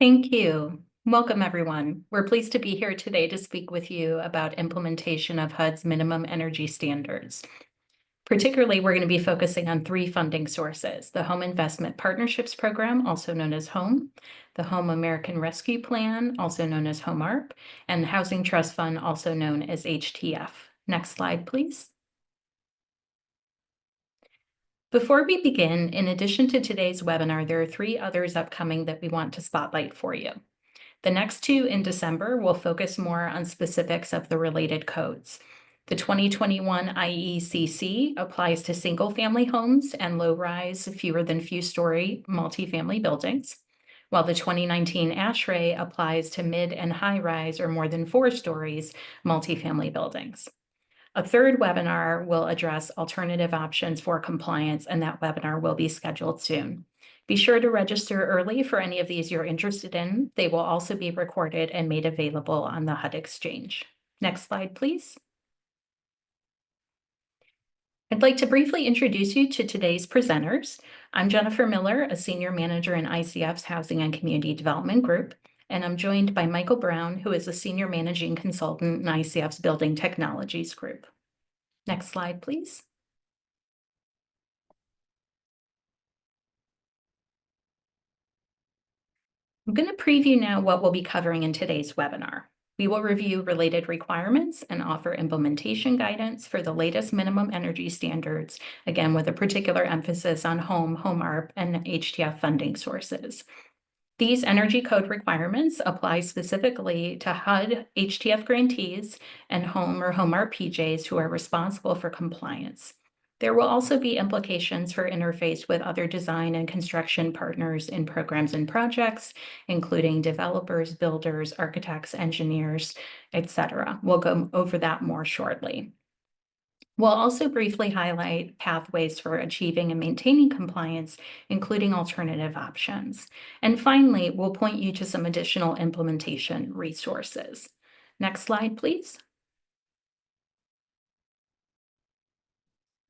Thank you. Welcome, everyone. We're pleased to be here today to speak with you about implementation of HUD's minimum energy standards. Particularly, we're going to be focusing on three funding sources: the Home Investment Partnerships Program, also known as HOME, the Home American Rescue Plan, also known as HOMARP, and the Housing Trust Fund, also known as HTF. Next slide, please. Before we begin, in addition to today's webinar, there are three others upcoming that we want to spotlight for you. The next two in December will focus more on specifics of the related codes. The 2021 IECC applies to single-family homes and low-rise, fewer than few-story multifamily buildings, while the 2019 ASHRAE applies to mid and high-rise or more than 4 stories multifamily buildings. A third webinar will address alternative options for compliance, and that webinar will be scheduled soon. Be sure to register early for any of these you're interested in. They will also be recorded and made available on the HUD Exchange. Next slide, please. I'd like to briefly introduce you to today's presenters. I'm Jennifer Miller, a Senior Manager in ICF's Housing and Community Development Group, and I'm joined by Michael Brown, who is a Senior Managing Consultant in ICF's Building Technologies Group. Next slide, please. I'm going to preview now what we'll be covering in today's webinar. We will review related requirements and offer implementation guidance for the latest minimum energy standards, again with a particular emphasis on HOME, HOMARP, and HTF funding sources. These energy code requirements apply specifically to HUD, HTF grantees, and HOME or HOMARP PJs who are responsible for compliance. There will also be implications for interface with other design and construction partners in programs and projects, including developers, builders, architects, engineers, etc. We'll go over that more shortly. We'll also briefly highlight pathways for achieving and maintaining compliance, including alternative options. And finally, we'll point you to some additional implementation resources. Next slide, please.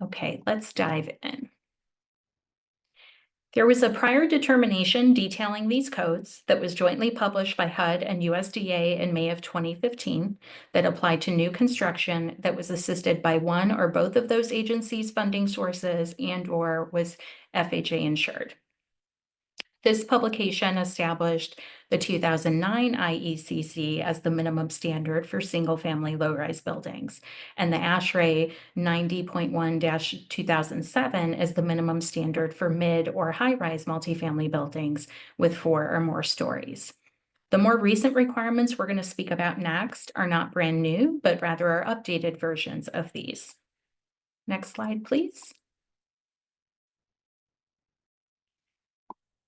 Okay, let's dive in. There was a prior determination detailing these codes that was jointly published by HUD and USDA in May of 2015 that applied to new construction that was assisted by one or both of those agencies' funding sources and/or was FHA insured. This publication established the 2009 IECC as the minimum standard for single-family low-rise buildings, and the ASHRAE 90.1-2007 as the minimum standard for mid or high-rise multifamily buildings with 4 or more stories. The more recent requirements we're going to speak about next are not brand new, but rather are updated versions of these. Next slide, please.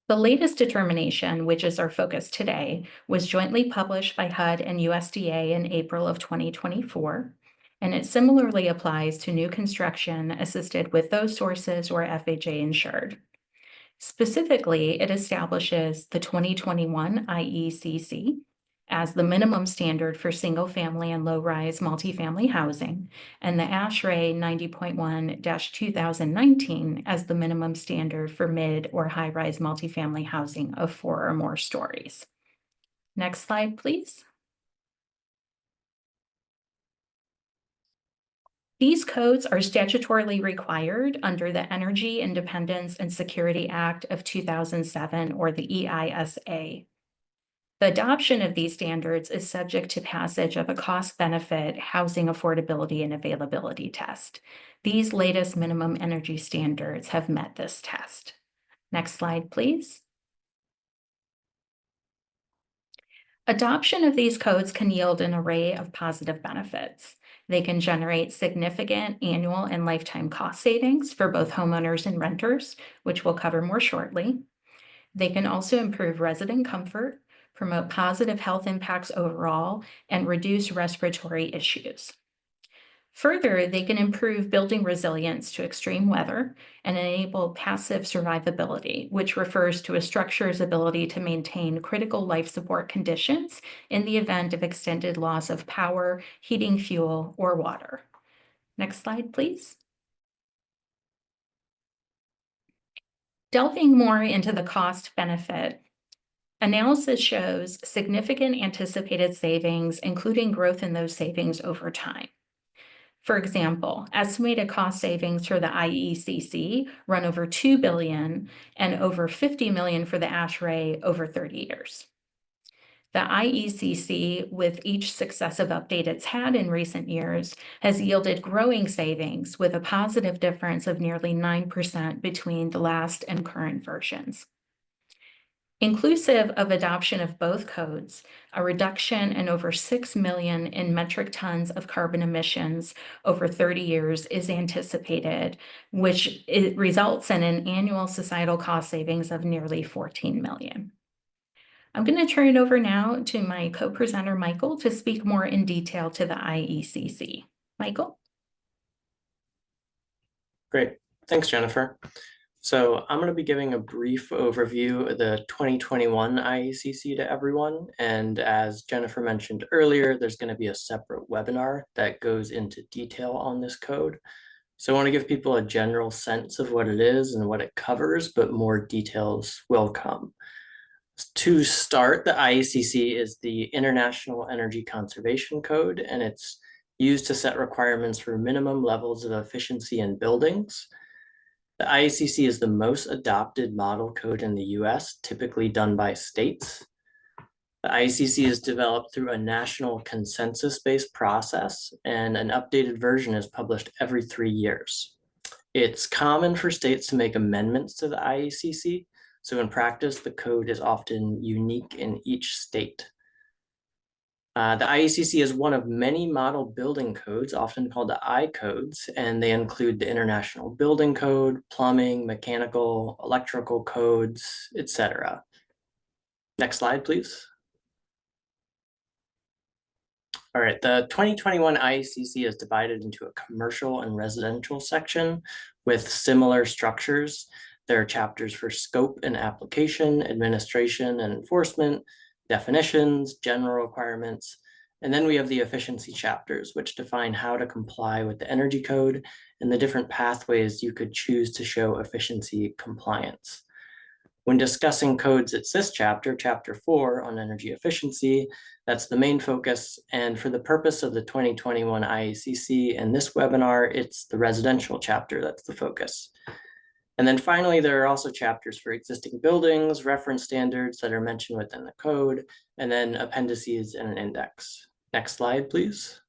The latest determination, which is our focus today, was jointly published by HUD and USDA in April of 2024, and it similarly applies to new construction assisted with those sources or FHA insured. Specifically, it establishes the 2021 IECC as the minimum standard for single-family and low-rise multifamily housing, and the ASHRAE 90.1-2019 as the minimum standard for mid or high-rise multifamily housing of 4 or more stories. Next slide, please. These codes are statutorily required under the Energy Independence and Security Act of 2007, or the EISA. The adoption of these standards is subject to passage of a cost-benefit housing affordability and availability test. These latest minimum energy standards have met this test. Next slide, please. Adoption of these codes can yield an array of positive benefits. They can generate significant annual and lifetime cost savings for both homeowners and renters, which we'll cover more shortly. They can also improve resident comfort, promote positive health impacts overall, and reduce respiratory issues. Further, they can improve building resilience to extreme weather and enable passive survivability, which refers to a structure's ability to maintain critical life support conditions in the event of extended loss of power, heating fuel, or water. Next slide, please. Delving more into the cost benefit Analysis shows significant anticipated savings, including growth in those savings over time. For example, estimated cost savings for the IECC run over $2 billion and over $50 million for the ASHRAE over 30 years. The IECC, with each successive update it's had in recent years, has yielded growing savings with a positive difference of nearly 9% between the last and current versions. Inclusive of adoption of both codes, a reduction in over 6 million in metric tons of carbon emissions over 30 years is anticipated, which results in an annual societal cost savings of nearly 14 million. I'm going to turn it over now to my co-presenter, Michael, to speak more in detail to the IECC. Michael? Great. Thanks, Jennifer. So I'm going to be giving a brief overview of the 2021 IECC to everyone. And as Jennifer mentioned earlier, there's going to be a separate webinar that goes into detail on this code. So I want to give people a general sense of what it is and what it covers, but more details will come. To start, the IECC is the International Energy Conservation Code, and it's used to set requirements for minimum levels of efficiency in buildings. The IECC is the most adopted model code in the US, typically done by states. The IECC is developed through a national consensus-based process, and an updated version is published every 3 years. It's common for states to make amendments to the IECC, so in practice, the code is often unique in each state. The IECC is one of many model building codes, often called the I codes, and they include the International Building Code, plumbing, mechanical, electrical codes, etc. Next slide, please. All right, the 2021 IECC is divided into a commercial and residential section with similar structures. There are chapters for scope and application, administration and enforcement, definitions, general requirements, and then we have the efficiency chapters, which define how to comply with the energy code and the different pathways you could choose to show efficiency compliance. When discussing codes, it's this chapter, chapter 4 on energy efficiency. That's the main focus. And for the purpose of the 2021 IECC and this webinar, it's the residential chapter that's the focus. And then finally, there are also chapters for existing buildings, reference standards that are mentioned within the code, and then appendices and an index. Next slide, please.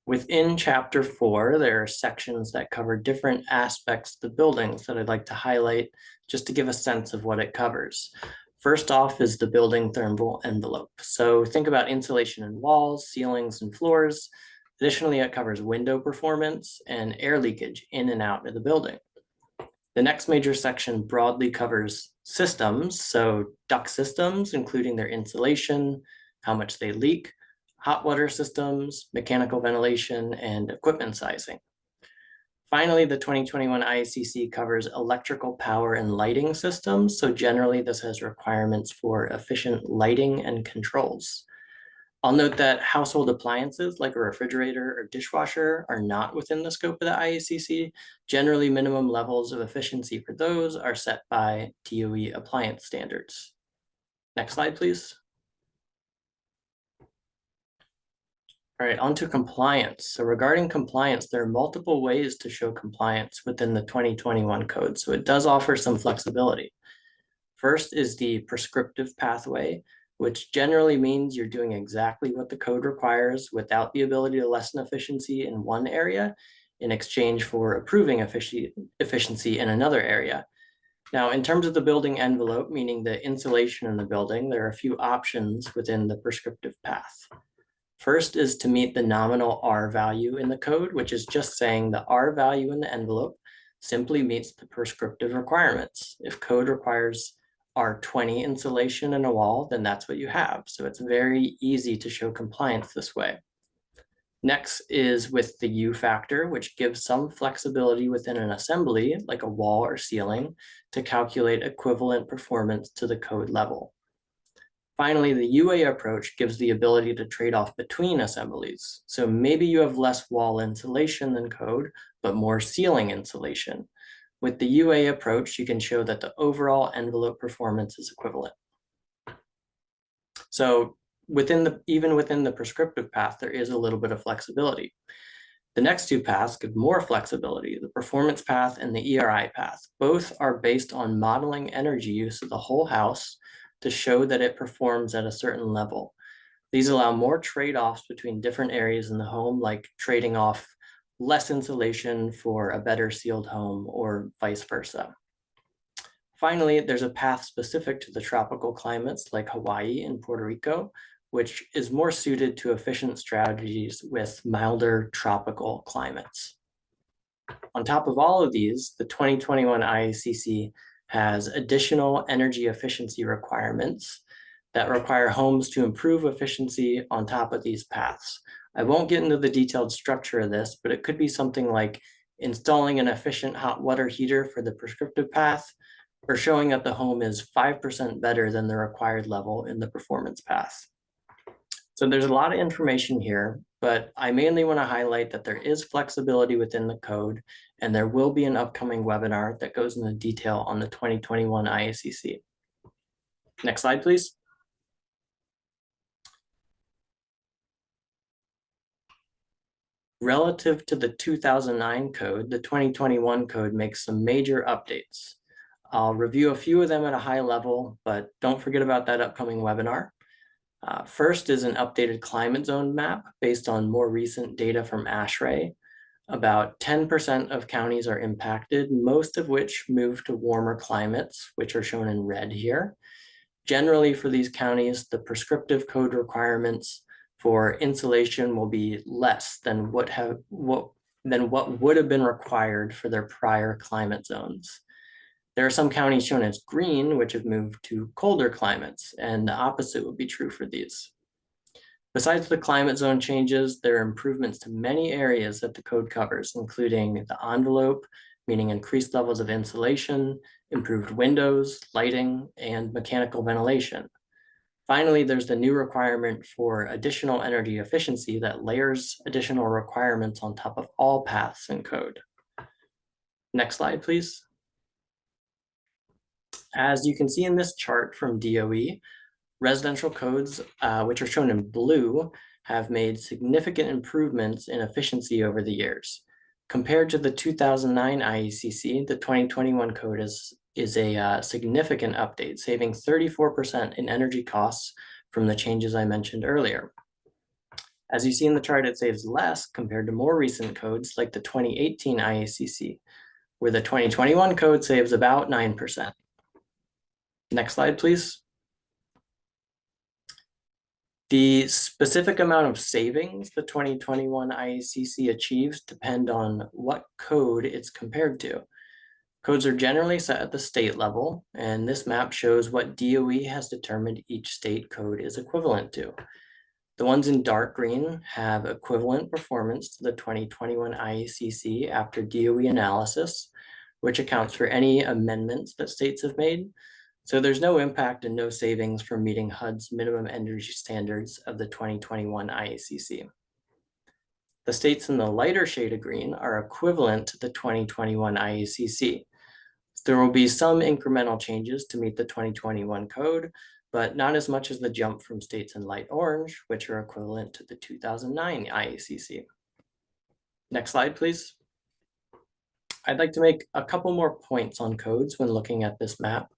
Within chapter 4, there are sections that cover different aspects of the buildings that I'd like to highlight just to give a sense of what it covers. First off is the building thermal envelope. So think about insulation in walls, ceilings, and floors. Additionally, it covers window performance and air leakage in and out of the building. The next major section broadly covers systems, so duct systems, including their insulation, how much they leak, hot water systems, mechanical ventilation, and equipment sizing. Finally, the 2021 IECC covers electrical power and lighting systems, so generally this has requirements for efficient lighting and controls. I'll note that household appliances like a refrigerator or dishwasher are not within the scope of the IECC. Generally, minimum levels of efficiency for those are set by DOE appliance standards. Next slide, please. All right, on to compliance. So regarding compliance, there are multiple ways to show compliance within the 2021 code, so it does offer some flexibility. First is the prescriptive pathway, which generally means you're doing exactly what the code requires without the ability to lessen efficiency in one area in exchange for approving efficiency in another area. Now, in terms of the building envelope, meaning the insulation in the building, there are a few options within the prescriptive path. First is to meet the nominal R value in the code, which is just saying the R value in the envelope simply meets the prescriptive requirements. If code requires R20 insulation in a wall, then that's what you have. So it's very easy to show compliance this way. Next is with the U factor, which gives some flexibility within an assembly, like a wall or ceiling, to calculate equivalent performance to the code level. Finally, the UA approach gives the ability to trade off between assemblies. So maybe you have less wall insulation than code, but more ceiling insulation. With the UA approach, you can show that the overall envelope performance is equivalent. So even within the prescriptive path, there is a little bit of flexibility. The next two paths give more flexibility, the performance path and the ERI path. Both are based on modeling energy use of the whole house to show that it performs at a certain level. These allow more trade-offs between different areas in the home, like trading off less insulation for a better sealed home or vice versa. Finally, there's a path specific to the tropical climates like Hawaii and Puerto Rico, which is more suited to efficient strategies with milder tropical climates. On top of all of these, the 2021 IECC has additional energy efficiency requirements that require homes to improve efficiency on top of these paths. I won't get into the detailed structure of this, but it could be something like installing an efficient hot water heater for the prescriptive path, or showing that the home is 5% better than the required level in the performance path. So there's a lot of information here, but I mainly want to highlight that there is flexibility within the code, and there will be an upcoming webinar that goes into detail on the 2021 IECC. Next slide, please. Relative to the 2009 code, the 2021 code makes some major updates. I'll review a few of them at a high level, but don't forget about that upcoming webinar. First is an updated climate zone map based on more recent data from ASHRAE. About 10% of counties are impacted, most of which move to warmer climates, which are shown in red here. Generally, for these counties, the prescriptive code requirements for insulation will be less than what would have been required for their prior climate zones. There are some counties shown as green, which have moved to colder climates, and the opposite would be true for these. Besides the climate zone changes, there are improvements to many areas that the code covers, including the envelope, meaning increased levels of insulation, improved windows, lighting, and mechanical ventilation. Finally, there's the new requirement for additional energy efficiency that layers additional requirements on top of all paths in code. Next slide, please. As you can see in this chart from DOE, residential codes, which are shown in blue, have made significant improvements in efficiency over the years. Compared to the 2009 IECC, the 2021 code is a significant update, saving 34% in energy costs from the changes I mentioned earlier. As you see in the chart, it saves less compared to more recent codes like the 2018 IECC, where the 2021 code saves about 9%. Next slide, please. The specific amount of savings the 2021 IECC achieves depend on what code it's compared to. Codes are generally set at the state level, and this map shows what DOE has determined each state code is equivalent to. The ones in dark green have equivalent performance to the 2021 IECC after DOE analysis, which accounts for any amendments that states have made. So there's no impact and no savings from meeting HUD's minimum energy standards of the 2021 IECC. The states in the lighter shade of green are equivalent to the 2021 IECC. There will be some incremental changes to meet the 2021 code, but not as much as the jump from states in light orange, which are equivalent to the 2009 IECC. Next slide, please. I'd like to make a couple more points on codes when looking at this map.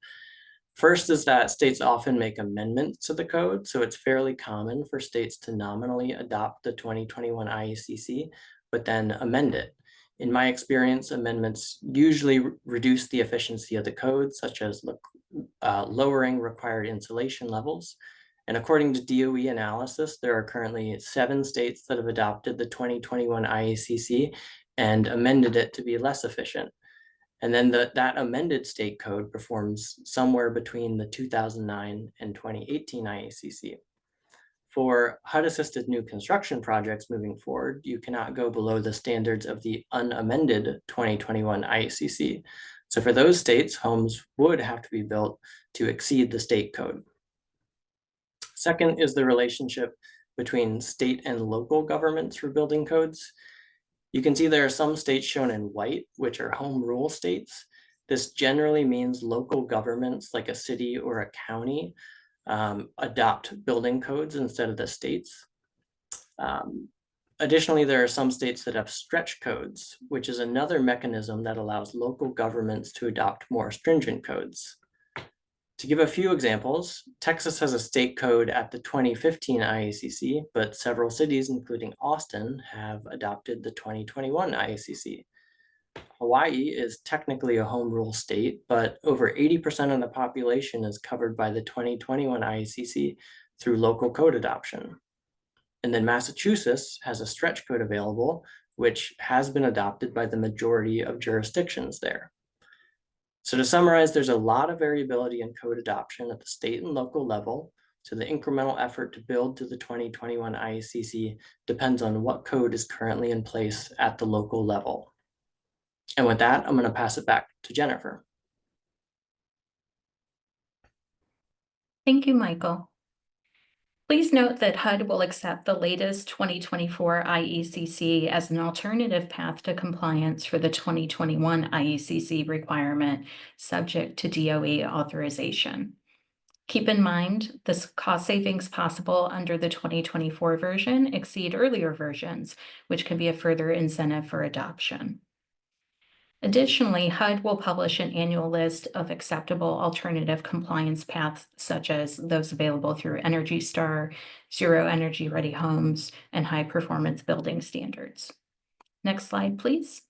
First is that states often make amendments to the code, so it's fairly common for states to nominally adopt the 2021 IECC, but then amend it. In my experience, amendments usually reduce the efficiency of the code, such as lowering required insulation levels. And according to DOE analysis, there are currently 7 states that have adopted the 2021 IECC and amended it to be less efficient. And then that amended state code performs somewhere between the 2009 and 2018 IECC. For HUD-assisted new construction projects moving forward, you cannot go below the standards of the unamended 2021 IECC. So for those states, homes would have to be built to exceed the state code. Second is the relationship between state and local governments for building codes. You can see there are some states shown in white, which are home rule states, This generally means local governments like a city or a county adopt building codes instead of the states. Um, Additionally, there are some states that have stretch codes, which is another mechanism that allows local governments to adopt more stringent codes. To give a few examples, Texas has a state code at the 2015 IECC, but several cities, including Austin, have adopted the 2021 IECC. Hawaii is technically a home rule state, but over 80% of the population is covered by the 2021 IECC through local code adoption. And then Massachusetts has a stretch code available, which has been adopted by the majority of jurisdictions there. So to summarize, there's a lot of variability in code adoption at the state and local level. So the incremental effort to build to the 2021 IECC depends on what code is currently in place at the local level. And with that, I'm going to pass it back to Jennifer. Thank you, Michael. Please note that HUD will accept the latest 2024 IECC as an alternative path to compliance for the 2021 IECC requirement, subject to DOE authorization. Keep in mind, the cost savings possible under the 2024 version exceed earlier versions, which can be a further incentive for adoption. Additionally, HUD will publish an annual list of acceptable alternative compliance paths, such as those available through Energy Star, Zero Energy Ready Homes, and High Performance Building Standards. Next slide, please.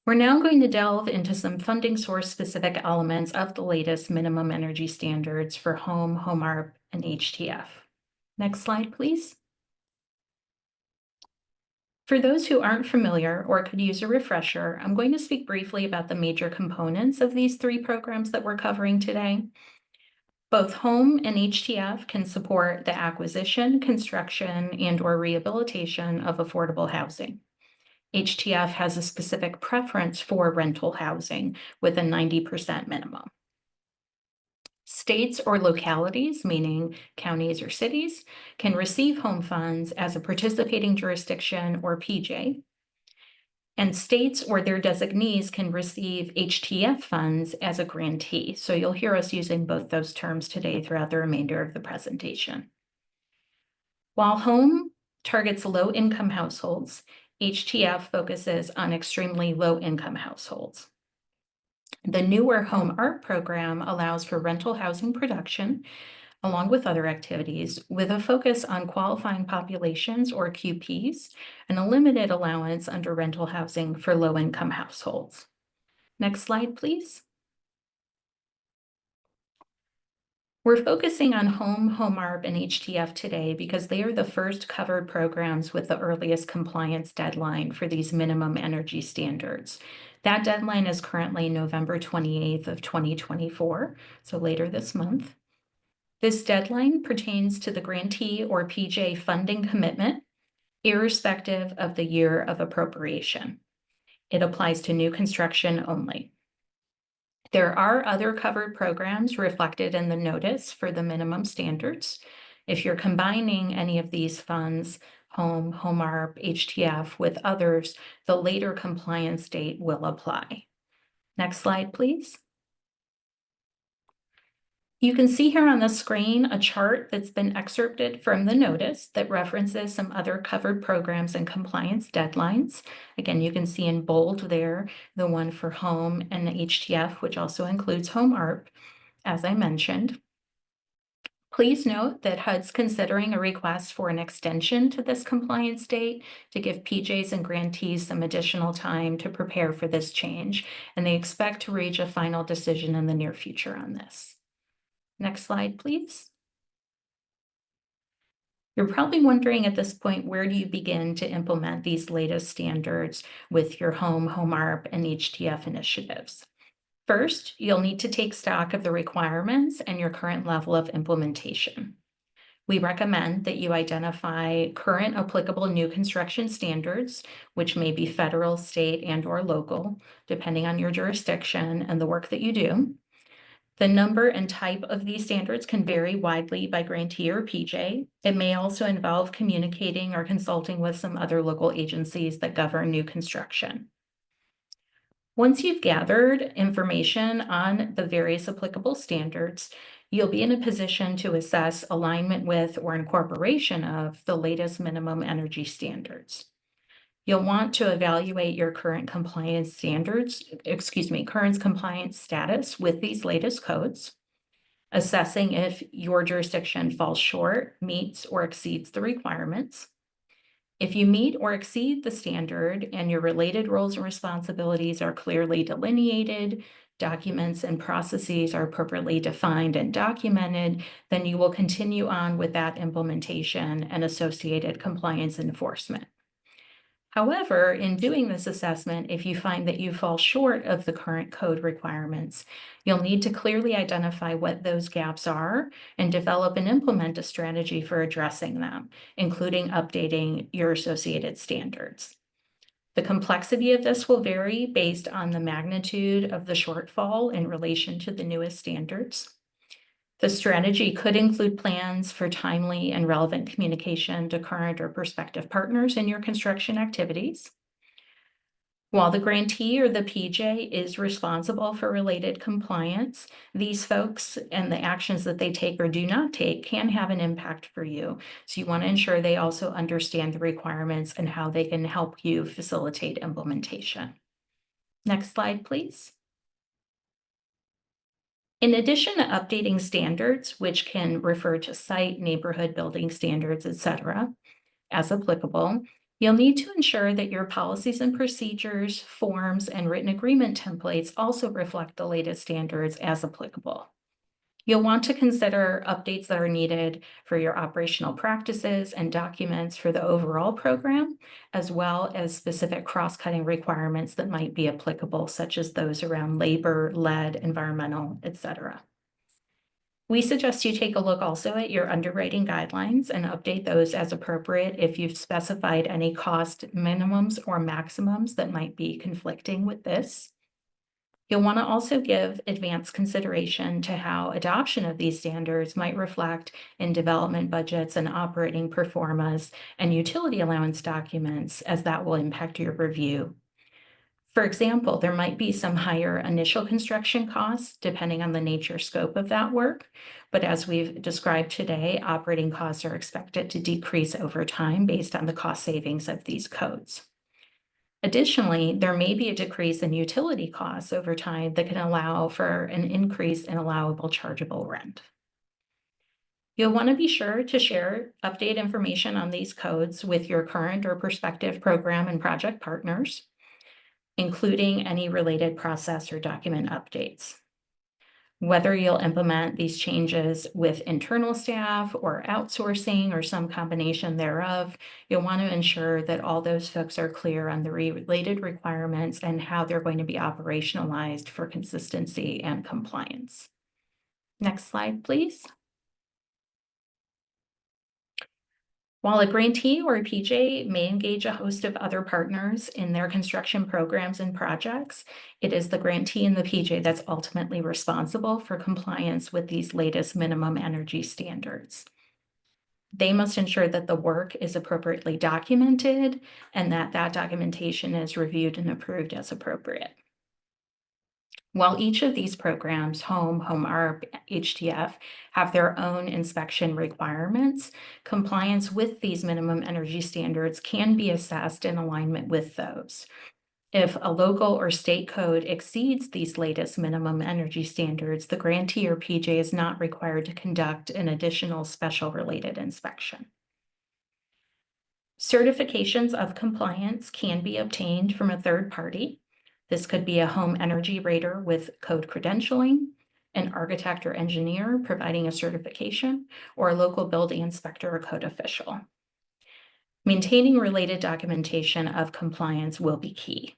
We're now going to delve into some funding source specific elements of the latest minimum energy standards for home, HOMARP, and HTF. Next slide, please. For those who aren't familiar or could use a refresher, I'm going to speak briefly about the major components of these three programs that we're covering today. Both home and HTF can support the acquisition, construction, and/or rehabilitation of affordable housing. HTF has a specific preference for rental housing with a 90% minimum. States or localities, meaning counties or cities, can receive home funds as a participating jurisdiction or PJ. And states or their designees can receive HTF funds as a grantee. So you'll hear us using both those terms today throughout the remainder of the presentation. While home targets low-income households, HTF focuses on extremely low-income households. The newer Home Art program allows for rental housing production, along with other activities, with a focus on qualifying populations or QPs and a limited allowance under rental housing for low-income households. Next slide, please. We're focusing on home, HOMARP, and HTF today because they are the first covered programs with the earliest compliance deadline for these minimum energy standards. That deadline is currently November 28th of 2024, so later this month. This deadline pertains to the grantee or PJ funding commitment, irrespective of the year of appropriation. It applies to new construction only. There are other covered programs reflected in the notice for the minimum standards. If you're combining any of these funds, home, HOMARP, HTF, with others, the later compliance date will apply. Next slide, please. You can see here on the screen a chart that's been excerpted from the notice that references some other covered programs and compliance deadlines. Again, you can see in bold there the one for home and the HTF, which also includes home ARP, as I mentioned. Please note that HUD's considering a request for an extension to this compliance date to give PJs and grantees some additional time to prepare for this change, and they expect to reach a final decision in the near future on this. Next slide, please. You're probably wondering at this point, where do you begin to implement these latest standards with your home, HOMARP, and HTF initiatives? First, you'll need to take stock of the requirements and your current level of implementation. We recommend that you identify current applicable new construction standards, which may be federal, state, and/or local, depending on your jurisdiction and the work that you do. The number and type of these standards can vary widely by grantee or PJ. It may also involve communicating or consulting with some other local agencies that govern new construction. Once you've gathered information on the various applicable standards, you'll be in a position to assess alignment with or incorporation of the latest minimum energy standards. You'll want to evaluate your current compliance status with these latest codes, assessing if your jurisdiction falls short, meets, or exceeds the requirements. If you meet or exceed the standard and your related roles and responsibilities are clearly delineated, documents and processes are appropriately defined and documented, then you will continue on with that implementation and associated compliance enforcement. However, in doing this assessment, if you find that you fall short of the current code requirements, you'll need to clearly identify what those gaps are and develop and implement a strategy for addressing them, including updating your associated standards. The complexity of this will vary based on the magnitude of the shortfall in relation to the newest standards. The strategy could include plans for timely and relevant communication to current or prospective partners in your construction activities. While the grantee or the PJ is responsible for related compliance, these folks and the actions that they take or do not take can have an impact for you. So you want to ensure they also understand the requirements and how they can help you facilitate implementation. Next slide, please. In addition to updating standards, which can refer to site, neighborhood, building standards, etc., as applicable, you'll need to ensure that your policies and procedures, forms, and written agreement templates also reflect the latest standards as applicable. You'll want to consider updates that are needed for your operational practices and documents for the overall program, as well as specific cross-cutting requirements that might be applicable, such as those around labor, lead, environmental, etc. We suggest you take a look also at your underwriting guidelines and update those as appropriate if you've specified any cost minimums or maximums that might be conflicting with this. You'll want to also give advanced consideration to how adoption of these standards might reflect in development budgets and operating performas and utility allowance documents, as that will impact your review. For example, there might be some higher initial construction costs depending on the nature scope of that work, but as we've described today, operating costs are expected to decrease over time based on the cost savings of these codes. Additionally, there may be a decrease in utility costs over time that can allow for an increase in allowable chargeable rent. You'll want to be sure to share update information on these codes with your current or prospective program and project partners, including any related process or document updates. Whether you'll implement these changes with internal staff or outsourcing or some combination thereof, you'll want to ensure that all those folks are clear on the related requirements and how they're going to be operationalized for consistency and compliance. Next slide, please. While a grantee or a PJ may engage a host of other partners in their construction programs and projects, it is the grantee and the PJ that's ultimately responsible for compliance with these latest minimum energy standards. They must ensure that the work is appropriately documented and that that documentation is reviewed and approved as appropriate. While each of these programs, Home ARP, HTF, have their own inspection requirements, compliance with these minimum energy standards can be assessed in alignment with those. If a local or state code exceeds these latest minimum energy standards, the grantee or PJ is not required to conduct an additional special related inspection. Certifications of compliance can be obtained from a third party. This could be a home energy rater with code credentialing, an architect or engineer providing a certification, or a local building inspector or code official. Maintaining related documentation of compliance will be key.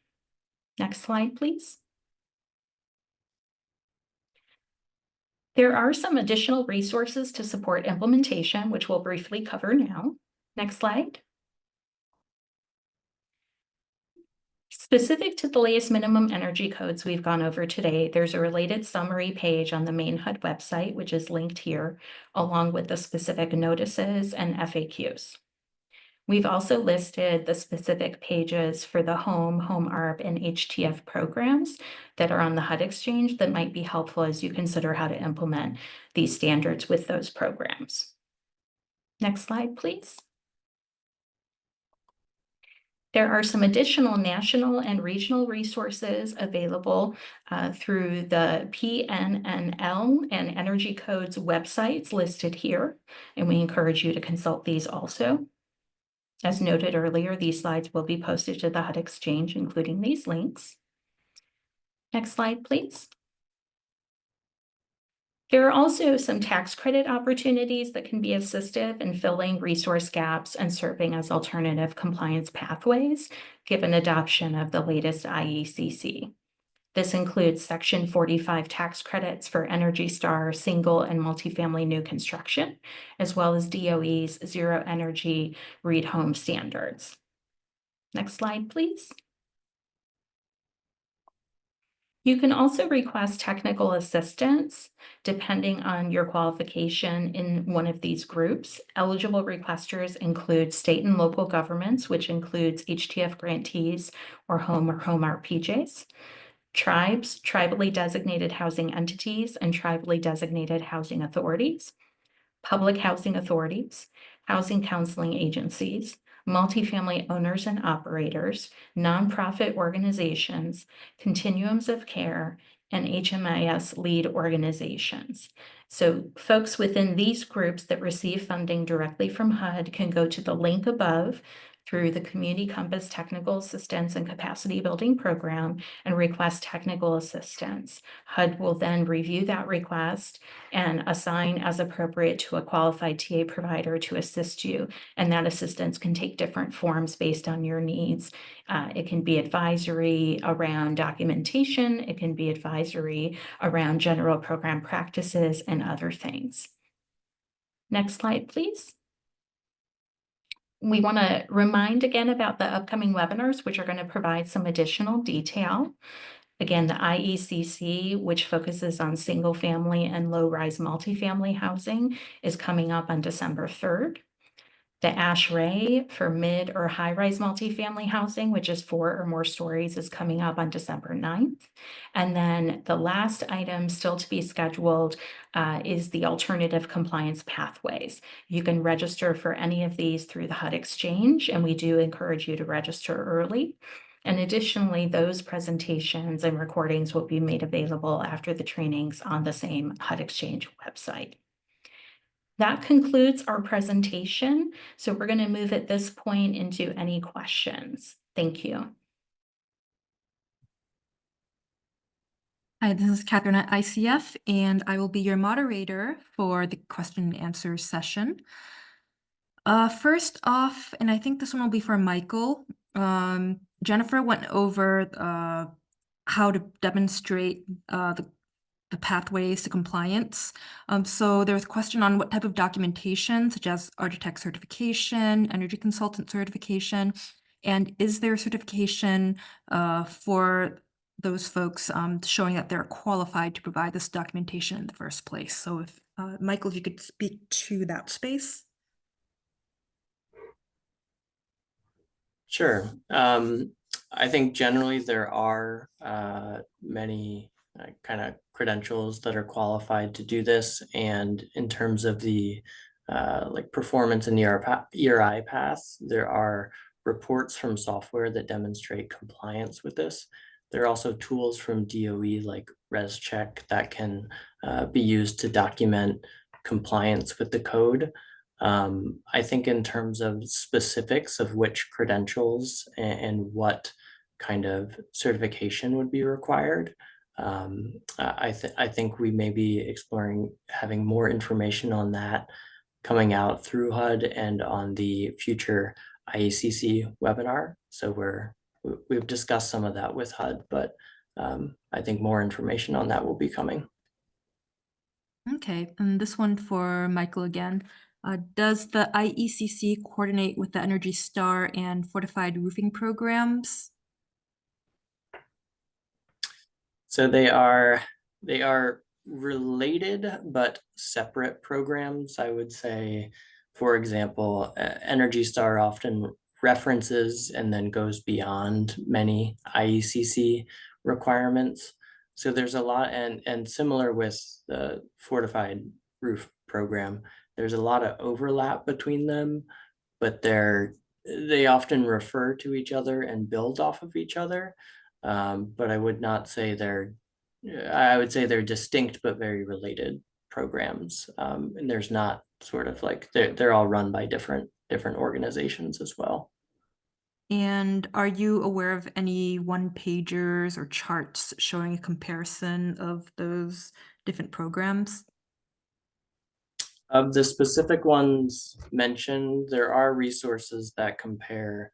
Next slide, please. There are some additional resources to support implementation, which we'll briefly cover now. Next slide. Specific to the latest minimum energy codes we've gone over today, there's a related summary page on the main HUD website, which is linked here, along with the specific notices and FAQs. We've also listed the specific pages for the home ARP, and HTF programs that are on the HUD Exchange that might be helpful as you consider how to implement these standards with those programs. Next slide, please. There are some additional national and regional resources available through the PNNL and Energy Codes websites listed here, and we encourage you to consult these also. As noted earlier, these slides will be posted to the HUD Exchange, including these links. Next slide, please. There are also some tax credit opportunities that can be assistive in filling resource gaps and serving as alternative compliance pathways, given adoption of the latest IECC. This includes Section 45 tax credits for Energy Star single and multifamily new construction, as well as DOE's Zero Energy REIT home standards. Next slide, please. You can also request technical assistance depending on your qualification in one of these groups. Eligible requesters include state and local governments, which includes HTF grantees or home RPJs, tribes, tribally designated housing entities, and tribally designated housing authorities, public housing authorities, housing counseling agencies, multifamily owners and operators, nonprofit organizations, continuums of care, and HMIS lead organizations. So folks within these groups that receive funding directly from HUD can go to the link above through the Community Compass Technical Assistance and Capacity Building Program and request technical assistance. HUD will then review that request and assign as appropriate to a qualified TA provider to assist you. And that assistance can take different forms based on your needs. It can be advisory around documentation. It can be advisory around general program practices and other things. Next slide, please. We want to remind again about the upcoming webinars, which are going to provide some additional detail. Again, the IECC, which focuses on single family and low-rise multifamily housing, is coming up on December 3rd. The ASHRAE for mid or high-rise multifamily housing, which is 4 or more stories, is coming up on December 9th. And then the last item still to be scheduled is the alternative compliance pathways. You can register for any of these through the HUD Exchange, and we do encourage you to register early. And additionally, those presentations and recordings will be made available after the trainings on the same HUD Exchange website. That concludes our presentation. So we're going to move at this point into any questions. Thank you. Hi, this is Catherine at ICF, and I will be your moderator for the question and answer session. First off, and I think this one will be for Michael, Jennifer went over how to demonstrate the pathways to compliance. So there was a question on what type of documentation, such as architect certification, energy consultant certification, and is there certification for those folks showing that they're qualified to provide this documentation in the first place? So if Michael, if you could speak to that space. Sure. I think generally there are many kind of credentials that are qualified to do this, and in terms of the like performance in the ERI path, there are reports from software that demonstrate compliance with this. There are also tools from DOE like ResCheck that can be used to document compliance with the code. I think in terms of specifics of which credentials and what kind of certification would be required, I think we may be exploring having more information on that coming out through HUD and on the future IECC webinar. So we've discussed some of that with HUD, but I think more information on that will be coming. Okay, and this one for Michael again. Does the IECC coordinate with the Energy Star and fortified roofing programs? So they are related but separate programs. I would say For example, Energy Star often references and then goes beyond many IECC requirements. So there's a lot, and similar with the fortified roof program, there's a lot of overlap between them, but they often refer to each other and build off of each other. But I would not say I would say they're distinct but very related programs. And there's not sort of like they're all run by different organizations as well. And are you aware of any one-pagers or charts showing a comparison of those different programs? Of the specific ones mentioned, there are resources that compare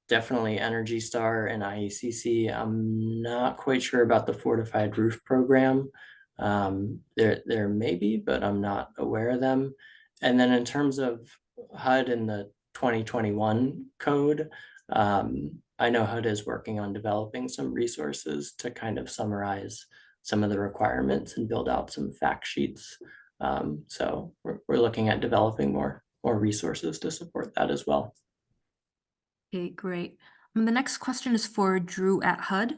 definitely Energy Star and IECC. I'm not quite sure about the fortified roof program. There may be, but I'm not aware of them. And then in terms of HUD and the 2021 code, I know HUD is working on developing some resources to kind of summarize some of the requirements and build out some fact sheets. So we're looking at developing more resources to support that as well. Okay, great. The next question is for Drew at HUD.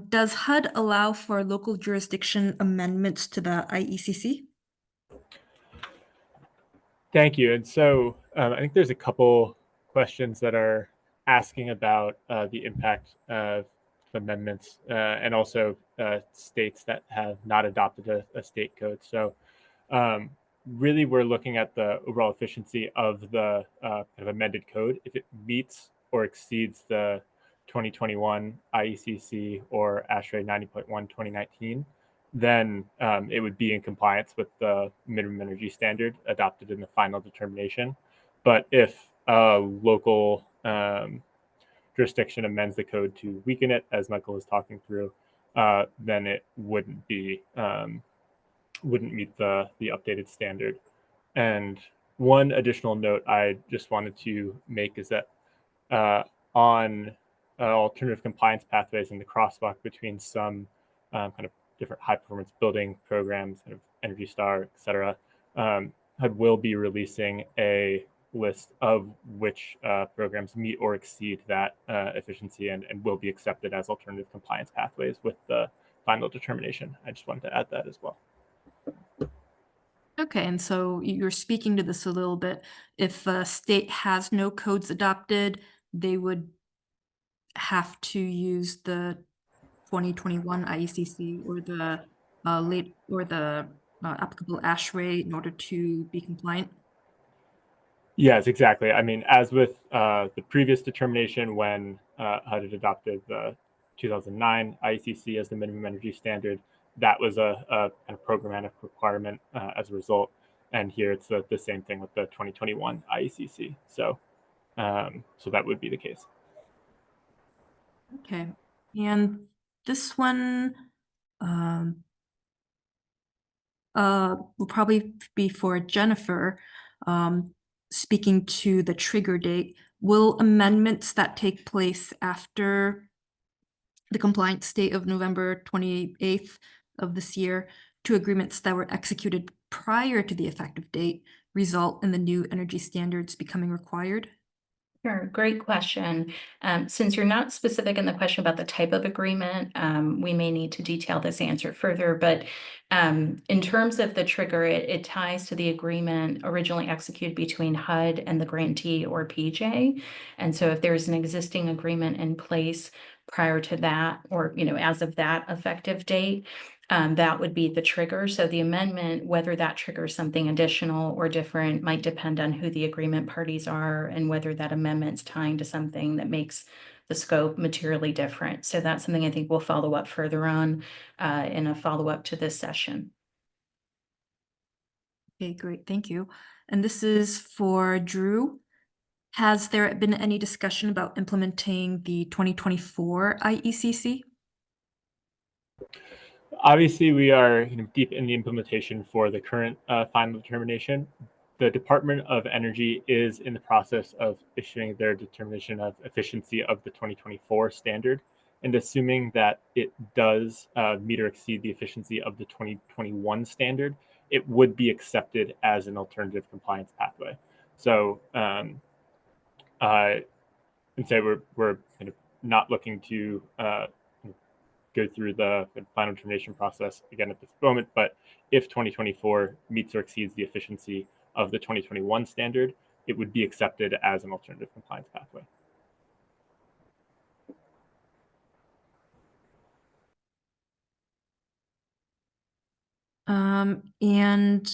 Does HUD allow for local jurisdiction amendments to the IECC? Thank you. And so I think there's a couple questions that are asking about the impact of amendments and also states that have not adopted a state code. So really, we're looking at the overall efficiency of the kind of amended code. If it meets or exceeds the 2021 IECC or ASHRAE 90.1 2019, then it would be in compliance with the minimum energy standard adopted in the final determination. But if a local jurisdiction amends the code to weaken it, as Michael was talking through, then it wouldn't meet the updated standard. And one additional note I just wanted to make is that on alternative compliance pathways and the crosswalk between some kind of different high performance building programs, kind of Energy Star, et cetera, HUD will be releasing a list of which programs meet or exceed that efficiency and will be accepted as alternative compliance pathways with the final determination. I just wanted to add that as well. Okay, and so you're speaking to this a little bit. If a state has no codes adopted, they would have to use the 2021 IECC or the applicable ASHRAE in order to be compliant. Yes, exactly. I mean, as with the previous determination when HUD had adopted the 2009 IECC as the minimum energy standard, that was a kind of programmatic requirement as a result. And here it's the same thing with the 2021 IECC. So that would be the case. Okay, and this one will probably be for Jennifer. Speaking to the trigger date, will amendments that take place after the compliance date of November 28th of this year to agreements that were executed prior to the effective date result in the new energy standards becoming required? Sure, great question. Since you're not specific in the question about the type of agreement, we may need to detail this answer further, but in terms of the trigger, it ties to the agreement originally executed between HUD and the grantee or PJ. And so if there's an existing agreement in place prior to that, or, as of that effective date, that would be the trigger. So the amendment, whether that triggers something additional or different, might depend on who the agreement parties are and whether that amendment's tying to something that makes the scope materially different. So that's something I think we'll follow up further on in a follow-up to this session. Okay, great, thank you. And this is for Drew. Has there been any discussion about implementing the 2024 IECC? Obviously, we are deep in the implementation for the current final determination. The Department of Energy is in the process of issuing their determination of efficiency of the 2024 standard. And assuming that it does meet or exceed the efficiency of the 2021 standard, it would be accepted as an alternative compliance pathway. So and say we're kind of not looking to go through the final determination process again at this moment, but if 2024 meets or exceeds the efficiency of the 2021 standard, it would be accepted as an alternative compliance pathway. And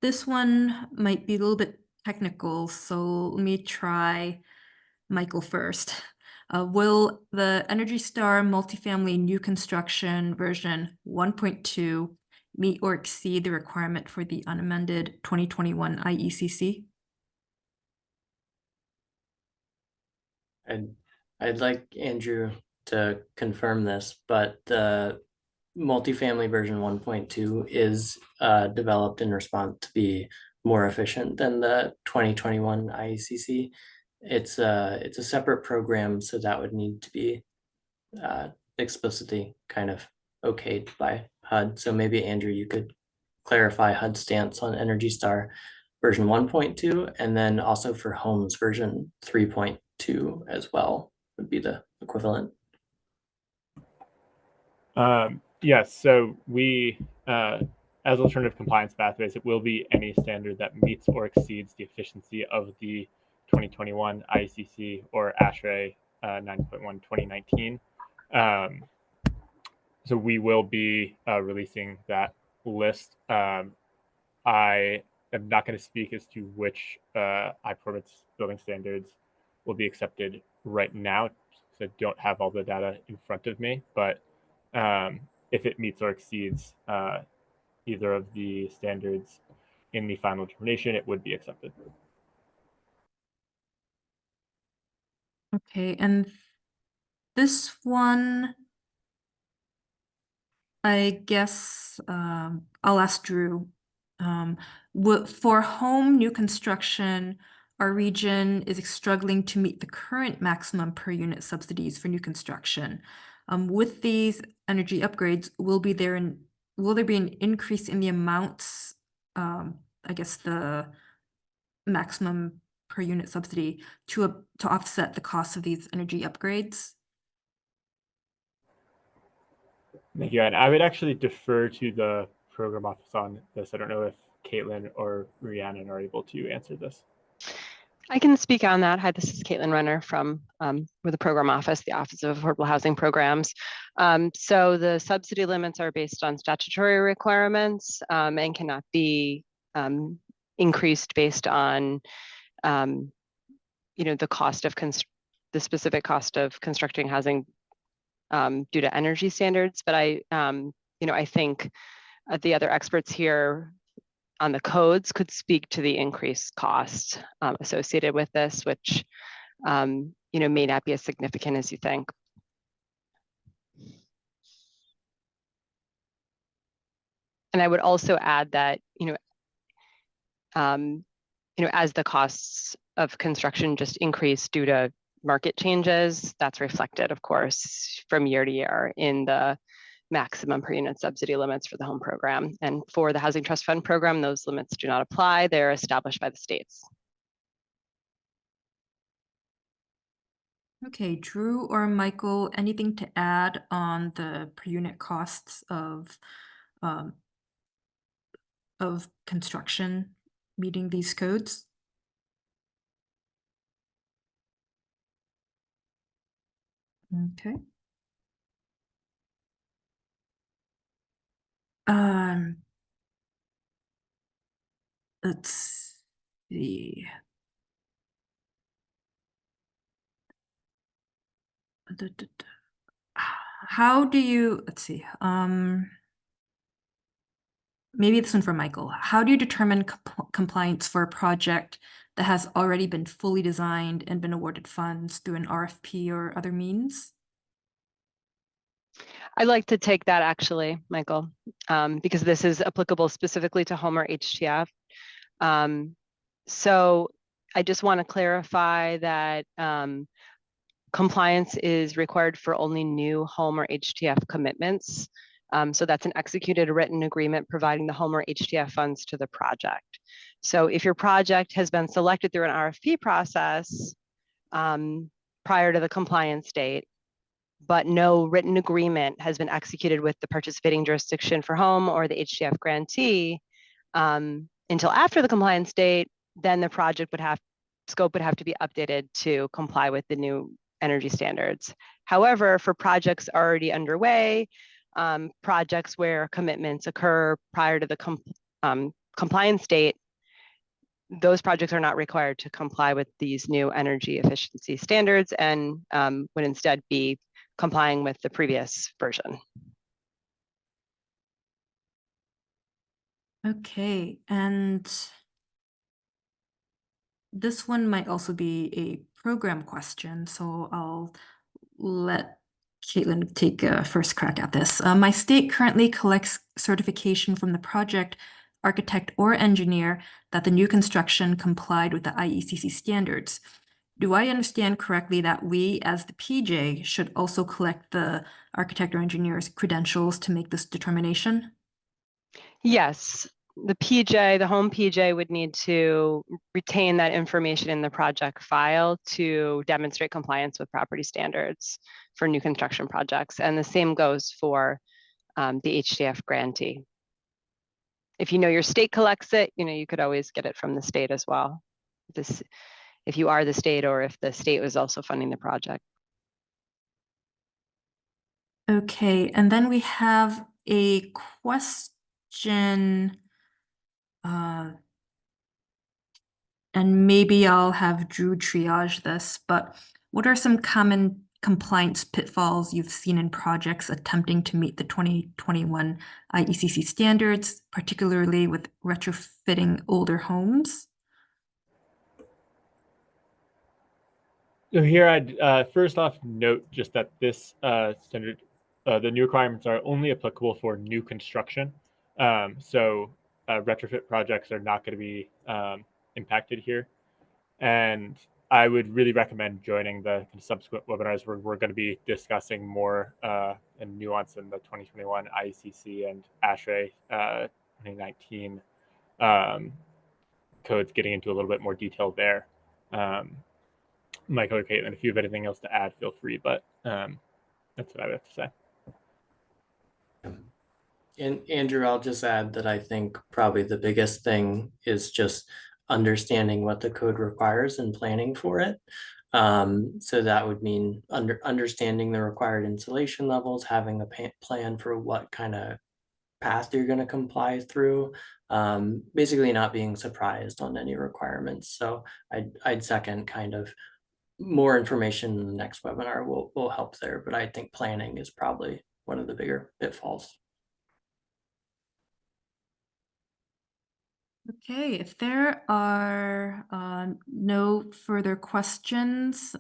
this one might be a little bit technical, so let me try Michael first. Will the Energy Star multifamily new construction version 1.2 meet or exceed the requirement for the unamended 2021 IECC? And I'd like Andrew to confirm this, but the multifamily version 1.2 is developed in response to be more efficient than the 2021 IECC. It's a separate program, so that would need to be explicitly kind of okayed by HUD. So maybe Andrew, you could clarify HUD's stance on Energy Star version 1.2, and then also for homes version 3.2 as well would be the equivalent. Yes, so we, as alternative compliance pathways, it will be any standard that meets or exceeds the efficiency of the 2021 IECC or ASHRAE 9.1 2019. So we will be releasing that list. I am not going to speak as to which high performance building standards will be accepted right now, because I don't have all the data in front of me, but if it meets or exceeds either of the standards in the final determination, it would be accepted. Okay, and this one, I guess I'll ask Drew. For home new construction, our region is struggling to meet the current maximum per unit subsidies for new construction. With these energy upgrades, will there be an increase in the amounts, I guess the maximum per unit subsidy to offset the cost of these energy upgrades? Thank you. And I would actually defer to the program office on this. I don't know if Caitlin or Rhiannon are able to answer this. I can speak on that. Hi, this is Caitlin Renner from with the program office, the Office of Affordable Housing Programs. So the subsidy limits are based on statutory requirements and cannot be increased based on the cost of the specific cost of constructing housing due to energy standards. But I think the other experts here on the codes could speak to the increased cost associated with this, which may not be as significant as you think. And I would also add that as the costs of construction just increase due to market changes, that's reflected, of course, from year to year in the maximum per unit subsidy limits for the home program. And for the Housing Trust Fund program, those limits do not apply. They're established by the states. Okay, Drew or Michael, anything to add on the per unit costs of construction meeting these codes? Okay. Let's see. How do you, let's see, maybe this one for Michael. How do you determine compliance for a project that has already been fully designed and been awarded funds through an RFP or other means? I'd like to take that actually, Michael, because this is applicable specifically to home or HTF. So I just want to clarify that compliance is required for only new home or HTF commitments. So that's an executed written agreement providing the home or HTF funds to the project. So if your project has been selected through an RFP process prior to the compliance date, but no written agreement has been executed with the participating jurisdiction for home or the HTF grantee until after the compliance date, then the project scope would have to be updated to comply with the new energy standards. However, for projects already underway, projects where commitments occur prior to the compliance date, those projects are not required to comply with these new energy efficiency standards and would instead be complying with the previous version. Okay, and this one might also be a program question, so I'll let Caitlin take a first crack at this. My state currently collects certification from the project architect or engineer that the new construction complied with the IECC standards. Do I understand correctly that we, as the PJ, should also collect the architect or engineer's credentials to make this determination? Yes, the home PJ would need to retain that information in the project file to demonstrate compliance with property standards for new construction projects. And the same goes for the HTF grantee. If you know your state collects it, you could always get it from the state as well. If you are the state or if the state was also funding the project. Okay, and then we have a question, and maybe I'll have Drew triage this, but what are some common compliance pitfalls you've seen in projects attempting to meet the 2021 IECC standards, particularly with retrofitting older homes? So here I'd first off note just that this standard, the new requirements are only applicable for new construction. So retrofit projects are not going to be impacted here. And I would really recommend joining the subsequent webinars where we're going to be discussing more and nuance in the 2021 IECC and ASHRAE 2019 codes, getting into a little bit more detail there. Michael or Caitlin, if you have anything else to add, feel free, but that's what I would have to say. And Andrew, I'll just add that I think probably the biggest thing is just understanding what the code requires and planning for it. So that would mean understanding the required insulation levels, having a plan for what kind of path you're going to comply through, basically not being surprised on any requirements. So I'd second kind of more information in the next webinar will help there, but I think planning is probably one of the bigger pitfalls. Okay, if there are no further questions,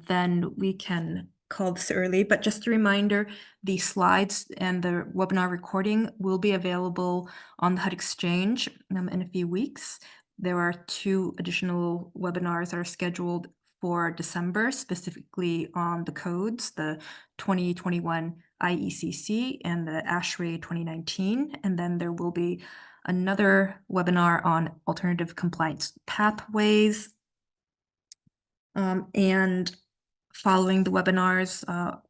then we can call this early. But just a reminder, the slides and the webinar recording will be available on the HUD Exchange in a few weeks. There are 2 additional webinars that are scheduled for December, specifically on the codes, the 2021 IECC and the ASHRAE 2019. And then there will be another webinar on alternative compliance pathways. And following the webinars,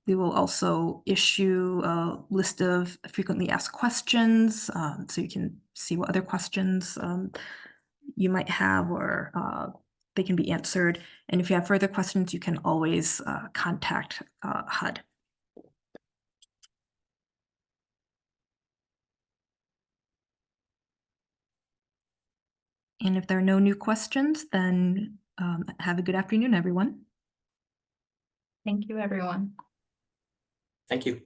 we will also issue a list of frequently asked questions, so you can see what other questions you might have, or they can be answered. And if you have further questions, you can always contact HUD. And if there are no new questions, then have a good afternoon, everyone. Thank you, everyone. Thank you.